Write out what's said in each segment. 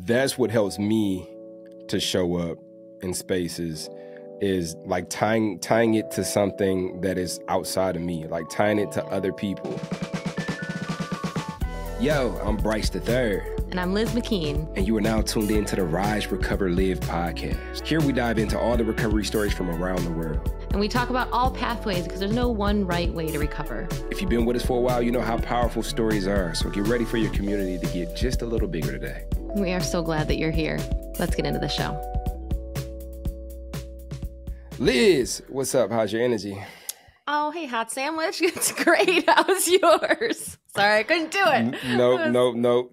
that's what helps me to show up in spaces, is like tying it to something that is outside of me, like tying it to other people. Yo, I'm Bryce the Third. And I'm Liz McKean. And you are now tuned in to the Rise, Recover, Live podcast. Here we dive into all the recovery stories from around the world. And we talk about all pathways because there's no one right way to recover. If you've been with us for a while, you know how powerful stories are. So get ready for your community to get just a little bigger today. We are so glad that you're here. Let's get into the show. Liz, what's up? How's your energy? Oh, hey, hot sandwich. It's great. How's yours? Sorry, I couldn't do it. No.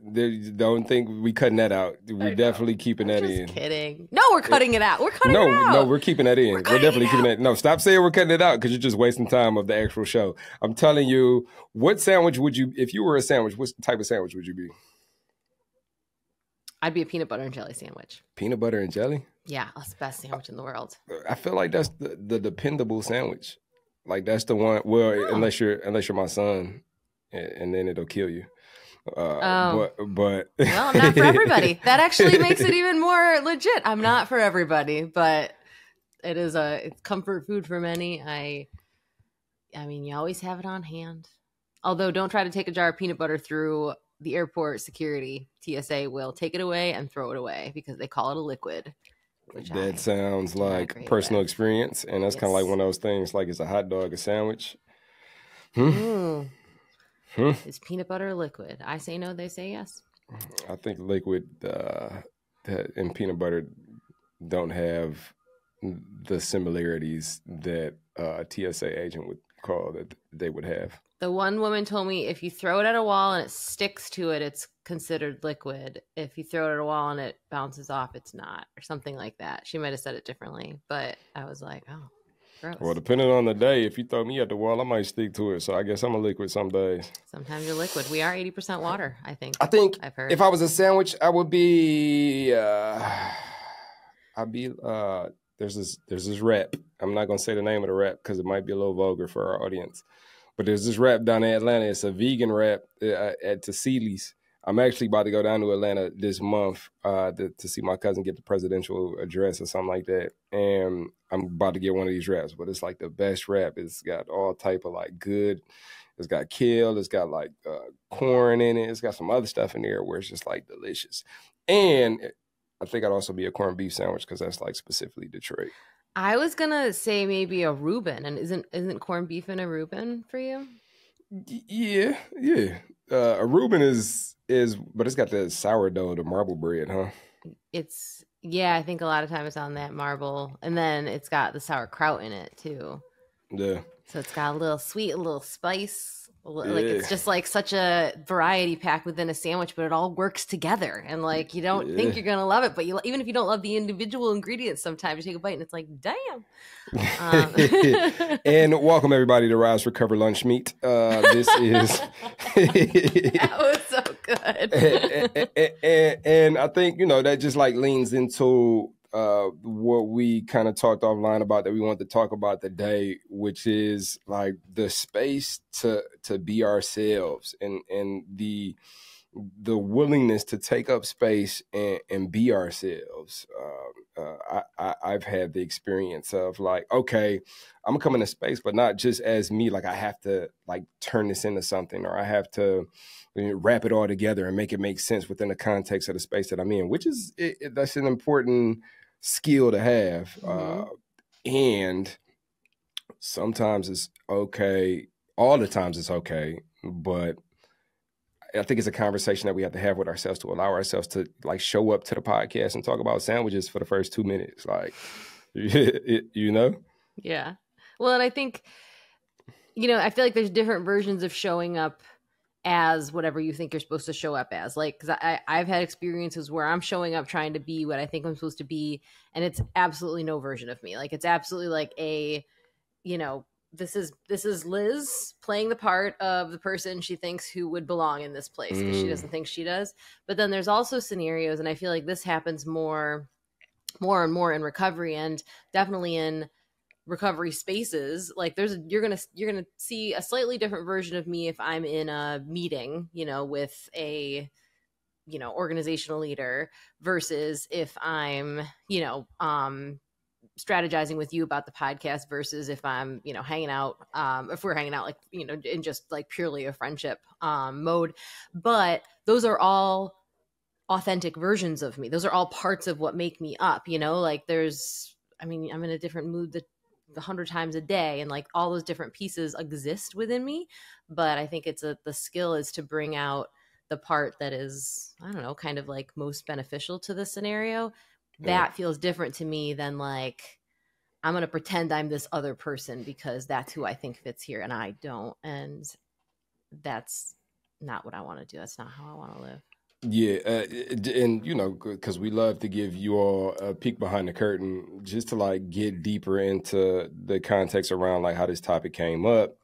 Don't think we cutting that out. We're definitely keeping that in. Just kidding. No, we're cutting it out. We're cutting it out. No, we're keeping that in. We're definitely keeping that. No, stop saying we're cutting it out because you're just wasting time of the actual show. I'm telling you, what sandwich would you, if you were a sandwich, what type of sandwich would you be? I'd be a peanut butter and jelly sandwich. Peanut butter and jelly? Yeah, that's the best sandwich in the world. I feel like that's the dependable sandwich. Like that's the one. Well, unless you're my son, and then it'll kill you. But well, I'm not for everybody. That actually makes it even more legit. I'm not for everybody, but it's comfort food for many. I mean, you always have it on hand. Although, don't try to take a jar of peanut butter through the airport security. TSA will take it away and throw it away because they call it a liquid. That sounds like personal experience, and that's kind of like one of those things. Like, is a hot dog a sandwich? Is peanut butter liquid? I say no. They say yes. I think liquid and peanut butter don't have the similarities that a TSA agent would call that they would have. The one woman told me if you throw it at a wall and it sticks to it, it's considered liquid. If you throw it at a wall and it bounces off, it's not, or something like that. She might have said it differently, but I was like, oh, gross. Well, depending on the day, if you throw me at the wall, I might stick to it. So I guess I'm a liquid some days. Sometimes you're liquid. We are 80% water, I think. I've heard. If I was a sandwich, I would be, there's this rap. I'm not going to say the name of the rap because it might be a little vulgar for our audience. But there's this rap down in Atlanta. It's a vegan rap at Tassili's. I'm actually about to go down to Atlanta this month to see my cousin get the presidential address or something like that. And I'm about to get one of these wraps. But it's like the best wrap. It's got all type of like good. It's got kale. It's got like corn in it. It's got some other stuff in there where it's just like delicious. And I think I'd also be a corned beef sandwich because that's like specifically Detroit. I was gonna say maybe a Reuben, and isn't corned beef in a Reuben for you? Yeah. A Reuben is, but it's got the sourdough, the marble bread, huh? I think a lot of times it's on that marble, and then it's got the sauerkraut in it too. Yeah. So it's got a little sweet, a little spice. Like it's just like such a variety pack within a sandwich, but it all works together. And like you don't think you're gonna love it, but even if you don't love the individual ingredients, sometimes you take a bite and it's like, damn. And welcome everybody to Rise, Recover, Lunch Meat. This is that was so good. and I think that just like leans into what we kind of talked offline about that we want to talk about today, which is like the space to be ourselves and the willingness to take up space and be ourselves. I've had the experience of like, okay, I'm gonna come into space, but not just as me. Like I have to like turn this into something, or I have to wrap it all together and make it make sense within the context of the space that I'm in, which is that's an important skill to have. And sometimes it's okay. All the times it's okay. But I think it's a conversation that we have to have with ourselves to allow ourselves to like show up to the podcast and talk about sandwiches for the first 2 minutes. Like, Yeah. Well, and I think, I feel like there's different versions of showing up as whatever you think you're supposed to show up as. Like, because I've had experiences where I'm showing up trying to be what I think I'm supposed to be, and it's absolutely no version of me. Like, it's absolutely like this is Liz playing the part of the person she thinks who would belong in this place because she doesn't think she does. But then there's also scenarios, and I feel like this happens more and more in recovery, and definitely in recovery spaces. Like you're gonna see a slightly different version of me if I'm in a meeting, with a organizational leader versus if I'm, strategizing with you about the podcast versus if I'm, hanging out, if we're hanging out, like, in just like purely a friendship mode. But those are all authentic versions of me. Those are all parts of what make me up, like I'm in a different mood 100 times a day, and like all those different pieces exist within me. But I think the skill is to bring out the part that is, I don't know, kind of like most beneficial to the scenario. That feels different to me than like, I'm going to pretend I'm this other person because that's who I think fits here and I don't. And that's not what I want to do. That's not how I want to live. Yeah. And, because we love to give you all a peek behind the curtain just to like get deeper into the context around like how this topic came up.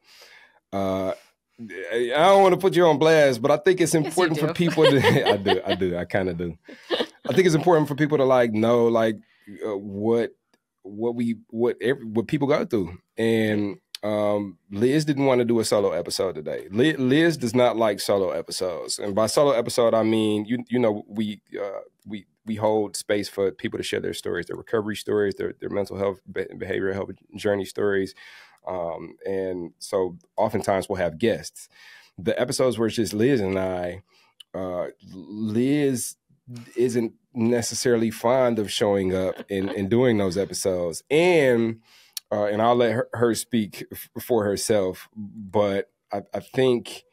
I don't want to put you on blast, but I think it's important for people to, I kind of do. I think it's important for people to like know like what people go through. And Liz didn't want to do a solo episode today. Liz does not like solo episodes, and by solo episode I mean we hold space for people to share their stories, their recovery stories, their mental health, behavioral health journey stories, and so oftentimes we'll have guests. The episodes where it's just Liz and I, Liz isn't necessarily fond of showing up and doing those episodes, and I'll let her speak for herself. But I think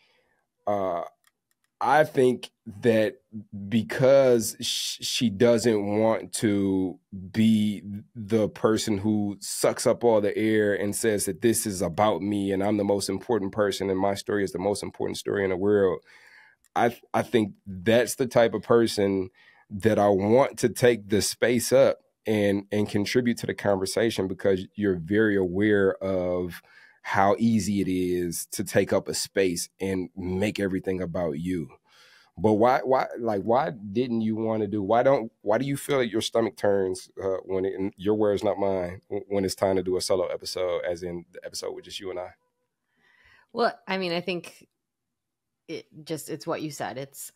that because she doesn't want to be the person who sucks up all the air and says that this is about me and I'm the most important person and my story is the most important story in the world, I think that's the type of person that I want to take the space up and contribute to the conversation, because you're very aware of how easy it is to take up a space and make everything about you. But why didn't you want to do? Why do you feel like your stomach turns when your words, not mine, when it's time to do a solo episode, as in the episode with just you and I? Well, I mean, I think it's what you said. It's,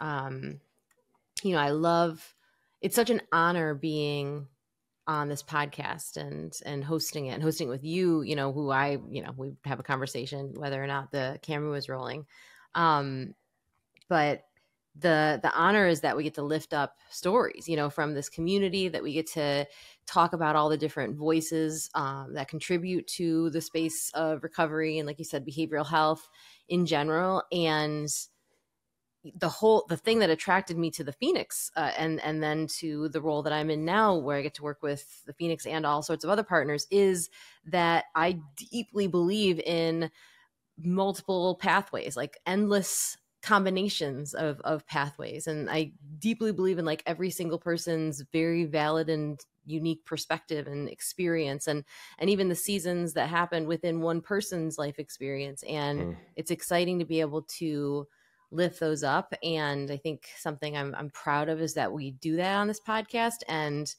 it's such an honor being on this podcast and hosting it with you, we have a conversation whether or not the camera was rolling. But the honor is that we get to lift up stories, from this community, that we get to talk about all the different voices that contribute to the space of recovery and, like you said, behavioral health in general. And the thing that attracted me to the Phoenix and then to the role that I'm in now, where I get to work with the Phoenix and all sorts of other partners, is that I deeply believe in multiple pathways, like endless combinations of pathways. And I deeply believe in like every single person's very valid and unique perspective and experience, and even the seasons that happen within one person's life experience. And it's exciting to be able to lift those up. And I think something I'm proud of is that we do that on this podcast. And,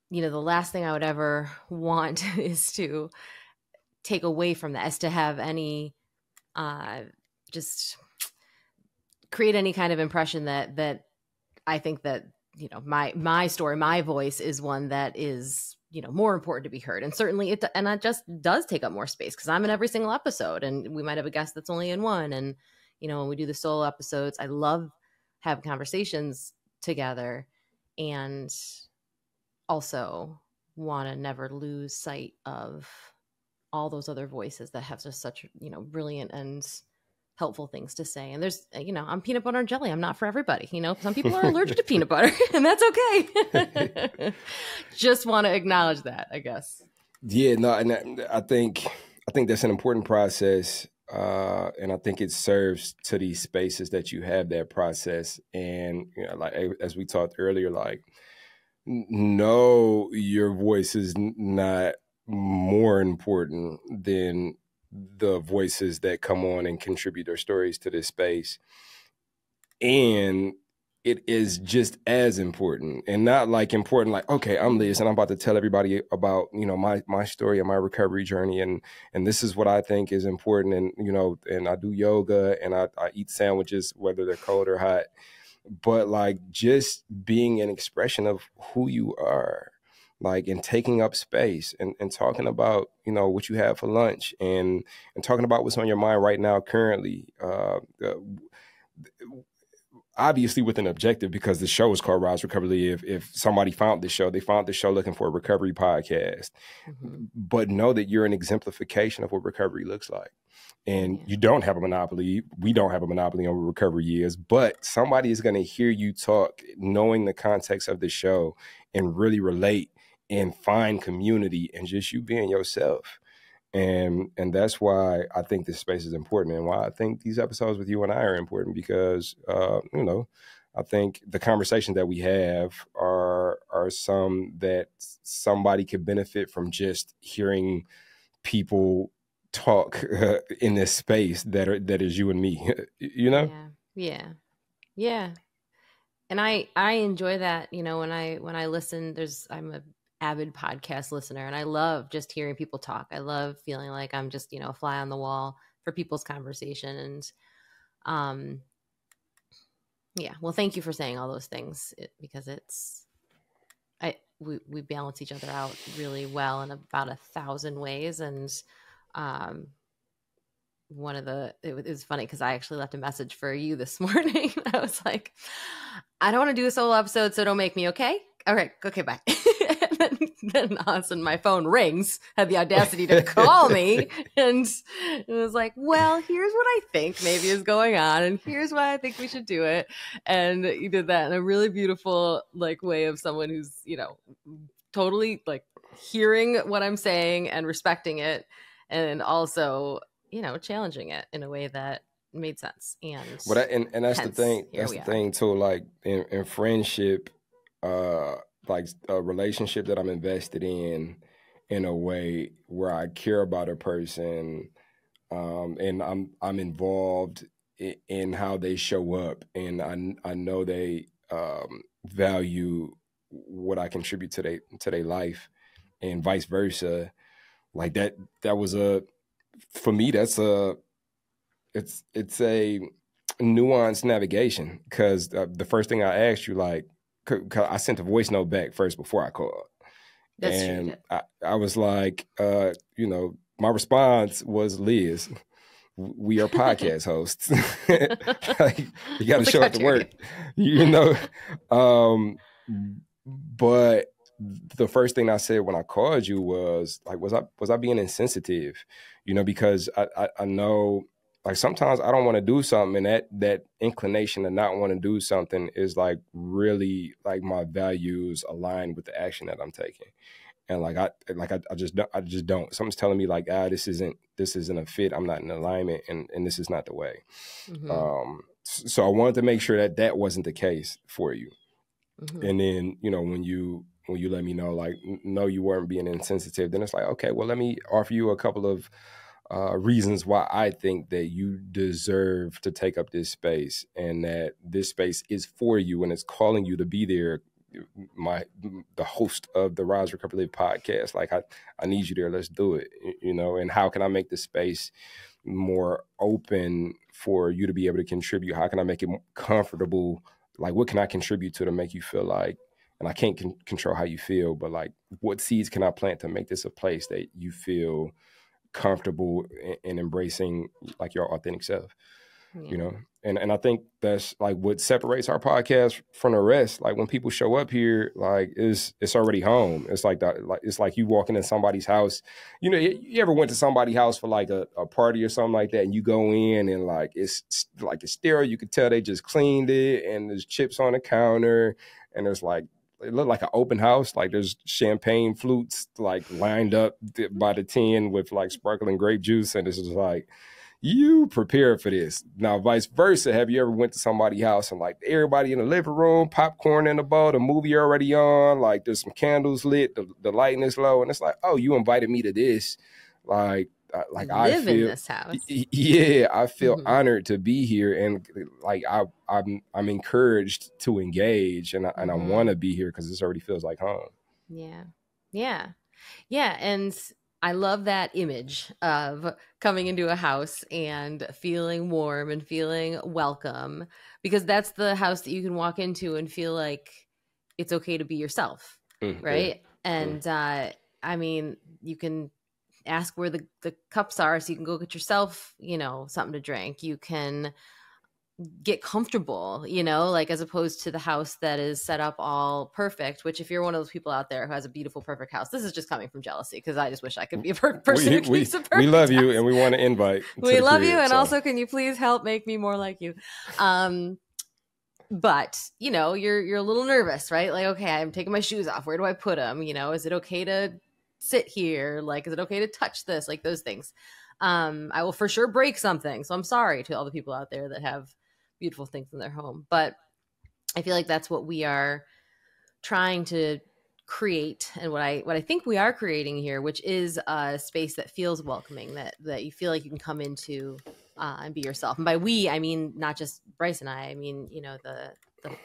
the last thing I would ever want is to take away from that, is to have any, just create any kind of impression that I think that, my story, my voice is one that is, more important to be heard. And certainly that just does take up more space because I'm in every single episode, and we might have a guest that's only in one. And, when we do the solo episodes, I love having conversations together, and also want to never lose sight of all those other voices that have just such, brilliant and helpful things to say. And there's, I'm peanut butter and jelly. I'm not for everybody. Some people are allergic to peanut butter, and that's okay. Just want to acknowledge that, I guess. Yeah, no, and I think that's an important process. And I think it serves to these spaces that you have that process. And, like, as we talked earlier, like, no, your voice is not more important than the voices that come on and contribute their stories to this space. And it is just as important, and not like important, like, okay, I'm Liz and I'm about to tell everybody about, you know, my story and my recovery journey. And this is what I think is important. And, you know, and I do yoga and I eat sandwiches, whether they're cold or hot, but like just being an expression of who you are, like, and taking up space and talking about, you know, what you have for lunch and talking about what's on your mind right now, currently, obviously with an objective, because the show is called Rise Recovery. If somebody found the show, they found the show looking for a recovery podcast, but know that you're an exemplification of what recovery looks like. And you don't have a monopoly. We don't have a monopoly on what recovery is, but somebody is going to hear you talk, knowing the context of the show, and really relate and find community and just you being yourself. And that's why I think this space is important, and why I think these episodes with you and I are important, because, you know, I think the conversations that we have are some that somebody could benefit from, just hearing people talk in this space that is you and me, you know? Yeah. And I enjoy that, you know, when I listen, I'm a avid podcast listener, and I love just hearing people talk. I love feeling like I'm just, you know, a fly on the wall for people's conversation. And yeah, well, thank you for saying all those things, because we balance each other out really well in about 1,000 ways. And it was funny because I actually left a message for you this morning. I was like, I don't want to do a solo episode, so don't make me, okay? All right, okay, bye. And then all of a sudden my phone rings, had the audacity to call me, and it was like, well, here's what I think maybe is going on, and here's why I think we should do it. And you did that in a really beautiful, like, way of someone who's, you know, totally like hearing what I'm saying and respecting it, and also, you know, challenging it in a way that made sense. And that's the thing. That's the thing too. Like in friendship, like a relationship that I'm invested in a way where I care about a person, and I'm involved in how they show up, and I know they value what I contribute to their life, and vice versa. Like that was for me, it's a nuanced navigation, because the first thing I asked you, like, cause I sent a voice note back first before I called. That's true. I was like, you know, my response was, Liz, we are podcast hosts. Like, you got to show up to work, you know? But the first thing I said when I called you was like, was I being insensitive? You know, because I know, like, sometimes I don't want to do something, and that inclination to not want to do something is like really like my values align with the action that I'm taking. And I just don't. Something's telling me like, this isn't a fit. I'm not in alignment, and this is not the way. So I wanted to make sure that wasn't the case for you. And then, you know, when you let me know, like, no, you weren't being insensitive, then it's like, okay, well, let me offer you a couple of reasons why I think that you deserve to take up this space, and that this space is for you, and it's calling you to be there. The host of the Rise Recovery Live podcast, like, I need you there. Let's do it, you know. And how can I make the space more open for you to be able to contribute? How can I make it comfortable? Like, what can I contribute to make you feel like, and I can't control how you feel, but like, what seeds can I plant to make this a place that you feel comfortable in embracing, like, your authentic self, you know? And I think that's like what separates our podcast from the rest. Like, when people show up here, like, it's already home. It's like that. Like, it's like you walking in somebody's house. You know, you ever went to somebody's house for like a party or something like that, and you go in and like it's sterile. You could tell they just cleaned it, and there's chips on the counter, and there's like, it looked like an open house. Like, there's champagne flutes like lined up by the tin with like sparkling grape juice, and it's just like, you prepared for this. Now, vice versa, have you ever went to somebody's house and like everybody in the living room, popcorn in the bowl, the movie already on, like there's some candles lit, the lighting is low, and it's like, oh, you invited me to this. Like, like You I live in feel, this house. yeah, I feel Mm-hmm. honored to be here, and like I'm encouraged to engage, and I Mm-hmm. want to be here because this already feels like home. Yeah. Yeah. Yeah. And I love that image of coming into a house and feeling warm and feeling welcome, because that's the house that you can walk into and feel like it's okay to be yourself. Yeah. Right. And I mean, you can ask where the cups are so you can go get yourself, something to drink. You can get comfortable, like as opposed to the house that is set up all perfect, which if you're one of those people out there who has a beautiful, perfect house, this is just coming from jealousy because I just wish I could be a person who keeps a perfect We love you, house. and we want to invite to We the love you. crib, And so. also, can you please help make me more like you? But you're a little nervous, right? Like, okay, I'm taking my shoes off. Where do I put them? Is it okay to sit here? Like, is it okay to touch this? Like those things. I will for sure break something. So I'm sorry to all the people out there that have beautiful things in their home. But I feel like that's what we are trying to create, and what I think we are creating here, which is a space that feels welcoming, that you feel like you can come into and be yourself. And by we, I mean not just Bryce and I mean, the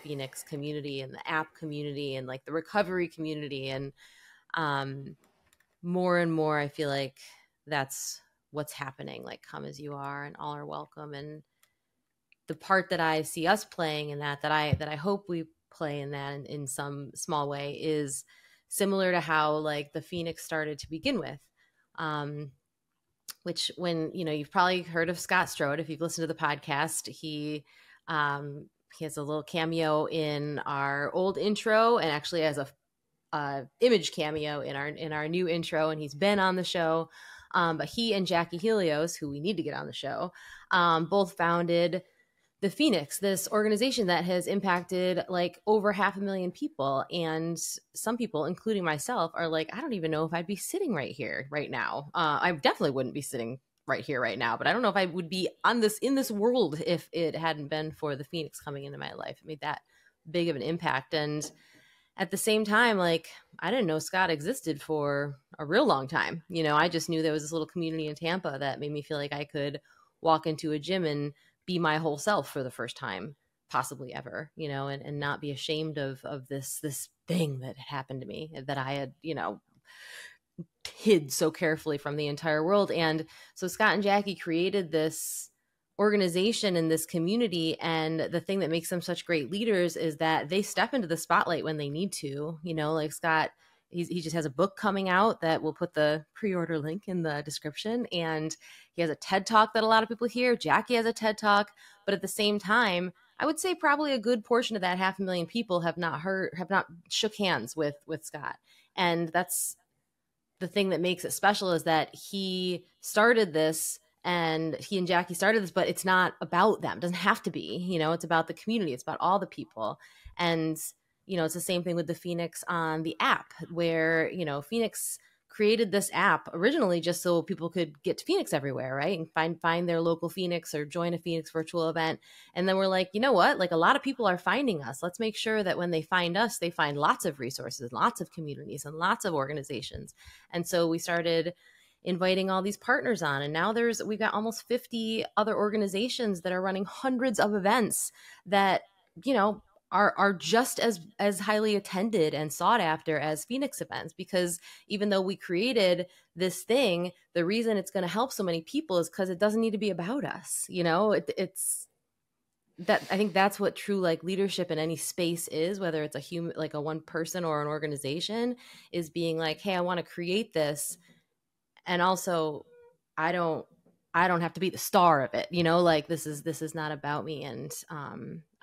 Phoenix community and the app community and like the recovery community. And more and more, I feel like that's what's happening. Like, come as you are, and all are welcome. And the part that I see us playing in that I hope we play in that in some small way is similar to how like the Phoenix started to begin with. Which when, you've probably heard of Scott Strode. If you've listened to the podcast, he has a little cameo in our old intro, and actually has a image cameo in our new intro, and he's been on the show. But he and Jackie Helios, who we need to get on the show, both founded the Phoenix, this organization that has impacted like over 500,000 people. And some people, including myself, are like, I don't even know if I'd be sitting right here right now. I definitely wouldn't be sitting right here right now, but I don't know if I would be in this world if it hadn't been for the Phoenix coming into my life. It made that big of an impact. And at the same time, like, I didn't know Scott existed for a real long time. I just knew there was this little community in Tampa that made me feel like I could walk into a gym and be my whole self for the first time possibly ever, and not be ashamed of this thing that had happened to me that I had, hid so carefully from the entire world. And so Scott and Jackie created this organization in this community, and the thing that makes them such great leaders is that they step into the spotlight when they need to. Like Scott, he just has a book coming out that we'll put the pre-order link in the description, and he has a TED Talk that a lot of people hear. Jackie has a TED Talk, but at the same time, I would say probably a good portion of that 500,000 people have not shook hands with Scott. And that's the thing that makes it special, is that he started this, and he and Jackie started this, but it's not about them. It doesn't have to be, it's about the community. It's about all the people. And, it's the same thing with the Phoenix on the app, where, Phoenix created this app originally just so people could get to Phoenix everywhere, right? And find their local Phoenix or join a Phoenix virtual event. And then we're like, you know what? Like, a lot of people are finding us. Let's make sure that when they find us, they find lots of resources, lots of communities, and lots of organizations. And so we started inviting all these partners on. And now we've got almost 50 other organizations that are running hundreds of events that, are just as highly attended and sought after as Phoenix events. Because even though we created this thing, the reason it's going to help so many people is because it doesn't need to be about us. It's that, I think that's what true like leadership in any space is, whether it's a human, like a one person or an organization, is being like, hey, I want to create this. And also, I don't have to be the star of it, like this is not about me. And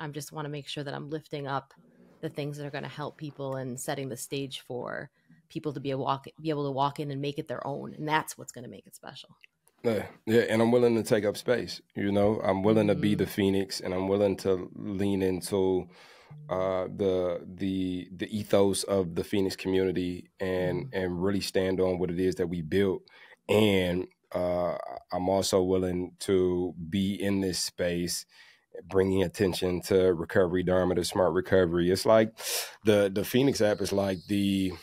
I just want to make sure that I'm lifting up the things that are going to help people and setting the stage for people to be able to walk in and make it their own. And that's what's going to make it special. Yeah, and I'm willing to take up space. I'm willing to be the Phoenix, and I'm willing to lean into the ethos of the Phoenix community, and really stand on what it is that we built. And I'm also willing to be in this space, bringing attention to recovery, Dharma, to smart recovery. It's like the Phoenix app is like the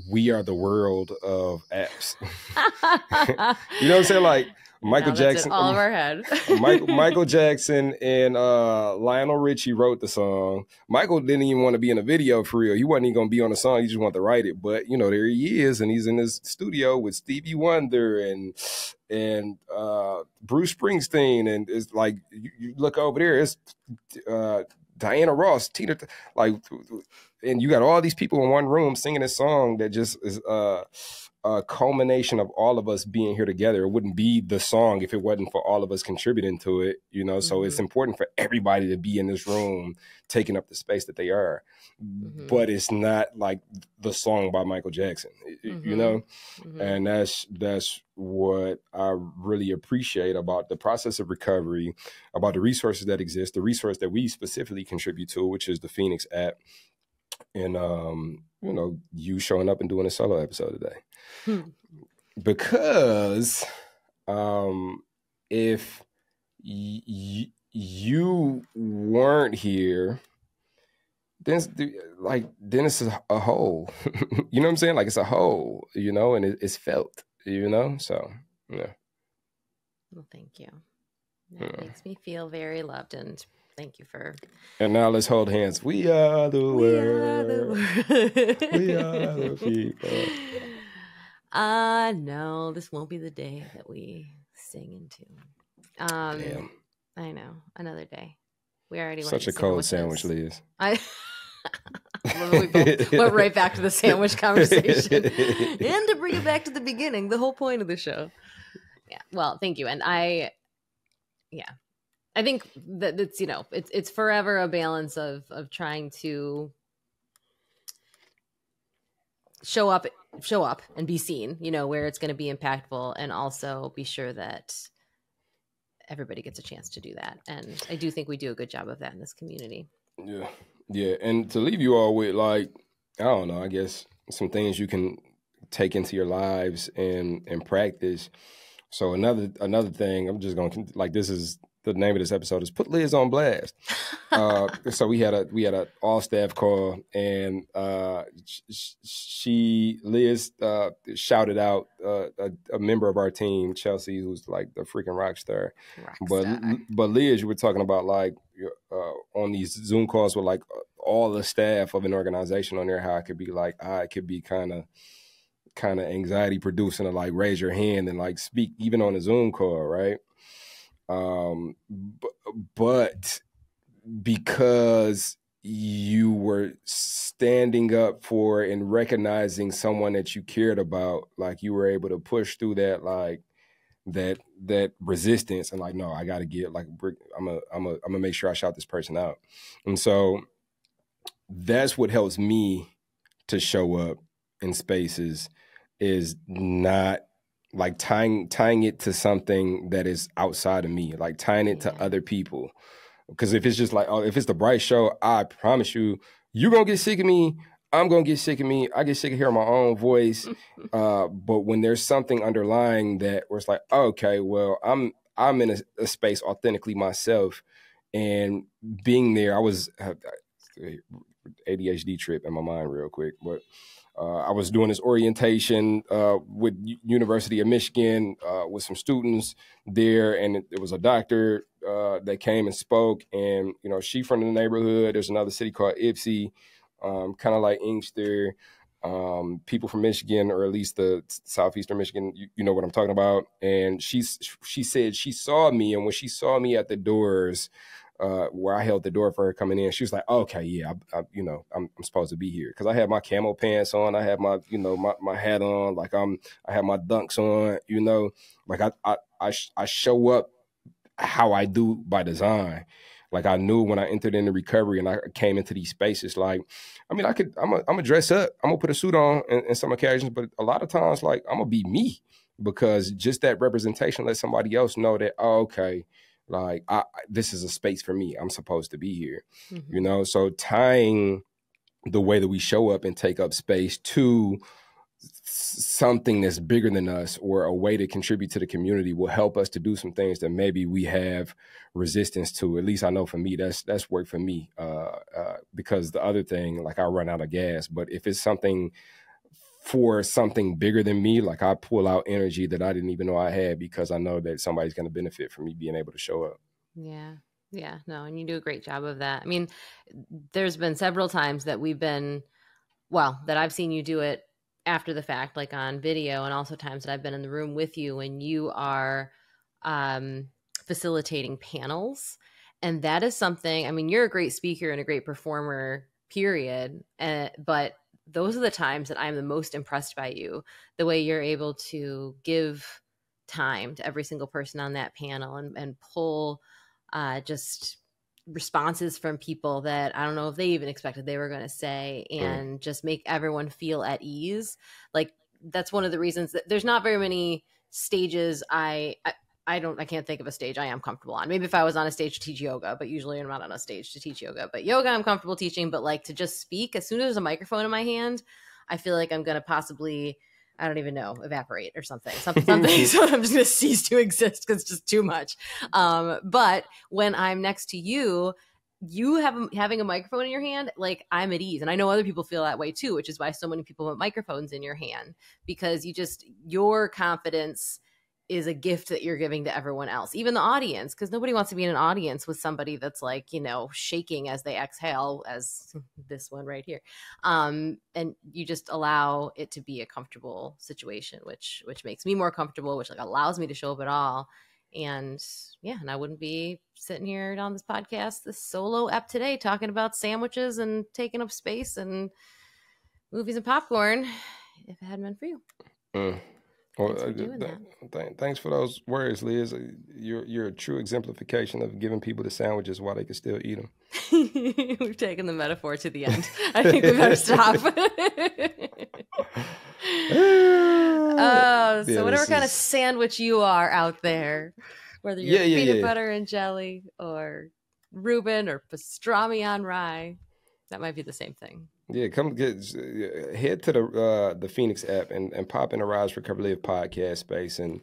we are the world of apps. You know what I'm saying? Like Michael Jackson, all of our head. Michael Jackson and Lionel Richie wrote the song. Michael didn't even want to be in a video for real. He wasn't even going to be on the song. He just wanted to write it. But you know, there he is, and he's in his studio with Stevie Wonder and Bruce Springsteen, and it's like you look over there, it's Diana Ross, Tina, like, and you got all these people in one room singing this song that just is a culmination of all of us being here together. It wouldn't be the song if it wasn't for all of us contributing to it, you know? So it's important for everybody to be in this room, taking up the space that they are. But it's not like the song by Michael Jackson, you know? And that's what I really appreciate about the process of recovery, about the resources that exist, the resource that we specifically contribute to, which is the Phoenix app. And, you know, you showing up and doing a solo episode today. Because if you weren't here, then it's a hole. You know what I'm saying? Like, it's a hole, you know, and it's felt, you know? So, yeah. Well, thank you. That makes me feel very loved, and thank you for... And now let's hold hands. We are the world. We are the people. No, this won't be the day that we sing into. Damn. I know. Another day. We already Such a cold sandwich, Liz. We both went right back to the sandwich conversation. And to bring it back to the beginning, the whole point of the show. Yeah. Well, thank you. And I think that it's, you know, it's forever a balance of trying to show up and be seen, you know, where it's going to be impactful, and also be sure that everybody gets a chance to do that. And I do think we do a good job of that in this community. Yeah. Yeah. And to leave you all with, like, I don't know, I guess some things you can take into your lives and practice. So another thing, I'm just going to, like, this is the name of this episode is Put Liz on Blast. So we had a all staff call, and Liz shouted out a member of our team, Chelsea, who's like the freaking rock star. But Liz, you were talking about, like, on these Zoom calls with, like, all the staff of an organization on there, how it could be like, it could be kind of anxiety producing to, like, raise your hand and, like, speak even on a Zoom call, right? But because you were standing up for and recognizing someone that you cared about, like, you were able to push through that, like, that resistance, and, like, no, I got to get, like, I'm gonna make sure I shout this person out. And so that's what helps me to show up in spaces, is not, like, tying it to something that is outside of me, like tying it to other people. Because if it's just like, if it's the Bryce show, I promise you're going to get sick of me. I'm going to get sick of me. I get sick of hearing my own voice. But when there's something underlying that, where it's like, okay, well, I'm in a space authentically myself, and being there, I was ADHD trip in my mind real quick, but I was doing this orientation with University of Michigan with some students there, and it was a doctor that came and spoke, and, you know, she from the neighborhood. There's another city called Ypsi, kind of like Inkster. People from Michigan, or at least the southeastern Michigan, you know what I'm talking about. And she said she saw me, and when she saw me at the doors, where I held the door for her coming in, she was like, okay, yeah, I'm supposed to be here. Because I had my camo pants on, I had my, you know, my hat on, like I had my dunks on, you know, like I show up how I do by design. Like, I knew when I entered into recovery and I came into these spaces, like, I mean, I'm gonna dress up, I'm gonna put a suit on in some occasions, but a lot of times, like, I'm gonna be me, because just that representation lets somebody else know that, oh, okay, like, this is a space for me. I'm supposed to be here, you know? So tying the way that we show up and take up space to something that's bigger than us, or a way to contribute to the community, will help us to do some things that maybe we have resistance to. At least I know for me, that's worked for me, because the other thing, like, I run out of gas. But if it's something for something bigger than me. Like I pull out energy that I didn't even know I had because I know that somebody's going to benefit from me being able to show up. Yeah. Yeah. No, and you do a great job of that. I mean, there's been several times that that I've seen you do it after the fact, like on video, and also times that I've been in the room with you when you are facilitating panels. And that is something, I mean, you're a great speaker and a great performer, period. But those are the times that I'm the most impressed by you, the way you're able to give time to every single person on that panel and pull just responses from people that I don't know if they even expected they were going to say, and just make everyone feel at ease. Like that's one of the reasons that there's not very many stages I can't think of a stage I am comfortable on. Maybe if I was on a stage to teach yoga, but usually I'm not on a stage to teach yoga. But yoga I'm comfortable teaching, but like to just speak, as soon as there's a microphone in my hand, I feel like I'm going to possibly, I don't even know, evaporate or something. So I'm just going to cease to exist because it's just too much. But when I'm next to you, having a microphone in your hand, like I'm at ease. And I know other people feel that way too, which is why so many people put microphones in your hand, because your confidence is a gift that you're giving to everyone else, even the audience, because nobody wants to be in an audience with somebody that's like, shaking as they exhale, as this one right here. And you just allow it to be a comfortable situation, which makes me more comfortable, which like allows me to show up at all. And yeah, and I wouldn't be sitting here on this podcast, this solo ep today, talking about sandwiches and taking up space and movies and popcorn if it hadn't been for you. Well, thanks for those words, Liz. You're a true exemplification of giving people the sandwiches while they can still eat them. We've taken the metaphor to the end. I think we better stop. So whatever kind of sandwich you are out there, whether you're peanut butter and jelly or Reuben or pastrami on rye, that might be the same thing. Yeah, head to the Phoenix app and pop in the Rise, Recover, Live podcast space. And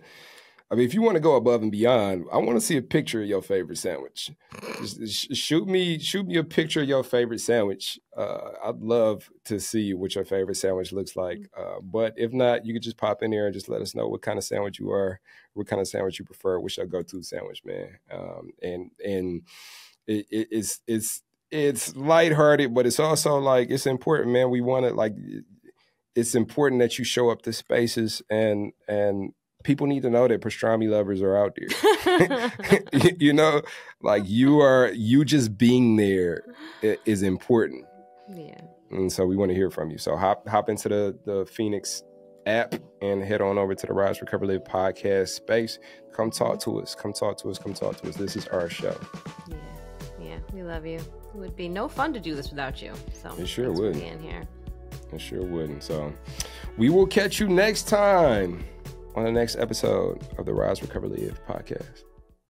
I mean, if you want to go above and beyond, I want to see a picture of your favorite sandwich. Just shoot me a picture of your favorite sandwich. I'd love to see what your favorite sandwich looks like. But if not, you could just pop in here and just let us know what kind of sandwich you are, what kind of sandwich you prefer, what's your go-to sandwich, man. And it's lighthearted, but it's also like, it's important, man. We want it, like, it's important that you show up to spaces and people need to know that pastrami lovers are out there. Like you just being there is important. Yeah. And so we want to hear from you. So hop into the Phoenix app and head on over to the Rise, Recover, Live podcast space. Come talk to us. This is our show. Yeah, we love you. It would be no fun to do this without you. So it sure would. Being here. It sure wouldn't. So we will catch you next time on the next episode of the Rise, Recover, Live podcast.